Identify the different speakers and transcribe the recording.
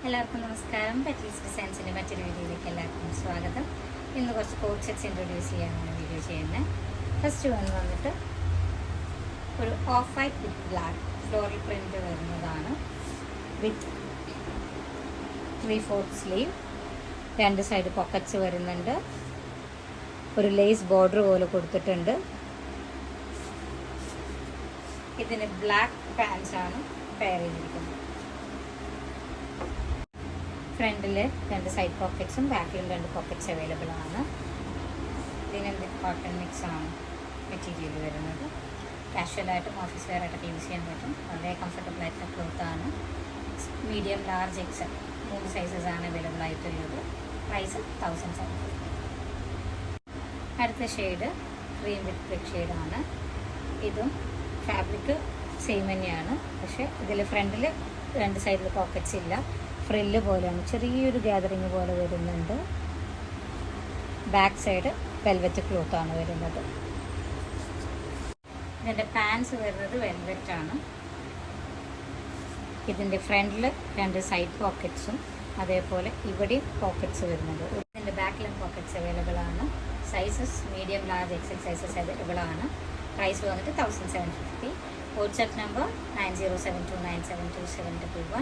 Speaker 1: എല്ലാവർക്കും നമസ്കാരം. പെറ്റൽസ് ഡിസൈൻസിൻ്റെ മറ്റൊരു വീഡിയോയിലേക്ക് എല്ലാവർക്കും സ്വാഗതം. ഇന്ന് കുറച്ച് കോട്ട് സെറ്റ്സ് ഇൻട്രൊഡ്യൂസ് ചെയ്യാനാണ് വീഡിയോ ചെയ്യുന്നത്. ഫസ്റ്റ് വന്നിട്ട് ഒരു of white with black floral print വരുന്നതാണ്. വിത്ത് 3/4 സ്ലീവ്, 2 സൈഡ് പോക്കറ്റ്സ് വരുന്നുണ്ട്. ഒരു ലേസ് ബോർഡർ പോലെ കൊടുത്തിട്ടുണ്ട്. ഇതിന് ബ്ലാക്ക് പാൻസ് ആണ് പെയർ ചെയ്തിരിക്കുന്നത്. ഫ്രണ്ടിൽ 2 സൈഡ് പോക്കറ്റ്സും ബാക്കിലും 2 പോക്കറ്റ്സ് അവൈലബിൾ ആണ്. ഇതിന് കോട്ടൺ മിക്സ് ആണ് മെറ്റീരിയൽ വരുന്നത്. കാഷ്വലായിട്ടും ഓഫീസ് വെയർ ആയിട്ടൊക്കെ യൂസ് ചെയ്യാൻ പറ്റും. വളരെ കംഫർട്ടബിൾ ആയിട്ടുള്ള ക്ലോത്താണ്. മീഡിയം, ലാർജ്, എക്സൽ 3 സൈസസ് ആണ് അവൈലബിൾ ആയിട്ടുള്ളത്. പ്രൈസ് 1750. അടുത്ത ഷെയ്ഡ് ക്രീം വിത്ത് ബ്രിക്ക് ഷെയ്ഡാണ്. ഇതും ഫാബ്രിക് സെയിം തന്നെയാണ്. പക്ഷേ ഇതിൽ ഫ്രണ്ടിൽ 2 സൈഡിൽ പോക്കറ്റ്സ് ഇല്ല. ഫ്രില്ല് പോലെയാണ്, ചെറിയൊരു ഗ്യാതറിങ് പോലെ വരുന്നുണ്ട്. ബാക്ക് സൈഡ് വെൽവെറ്റ് ക്ലോത്താണ് വരുന്നത്. ഇതിൻ്റെ പാൻസ് വരുന്നത് വെൽവെറ്റ് ആണ്. ഇതിൻ്റെ ഫ്രണ്ടിൽ 2 സൈഡ് പോക്കറ്റ്സും അതേപോലെ ഇവിടെയും പോക്കറ്റ്സ് വരുന്നുണ്ട്. ഇതിൻ്റെ ബാക്കിലും പോക്കറ്റ്സ് അവൈലബിൾ ആണ്. Sizes medium, large, XL sizes available ആണ്. പ്രൈസ് വന്നിട്ട് 1750. WhatsApp number 9072972711.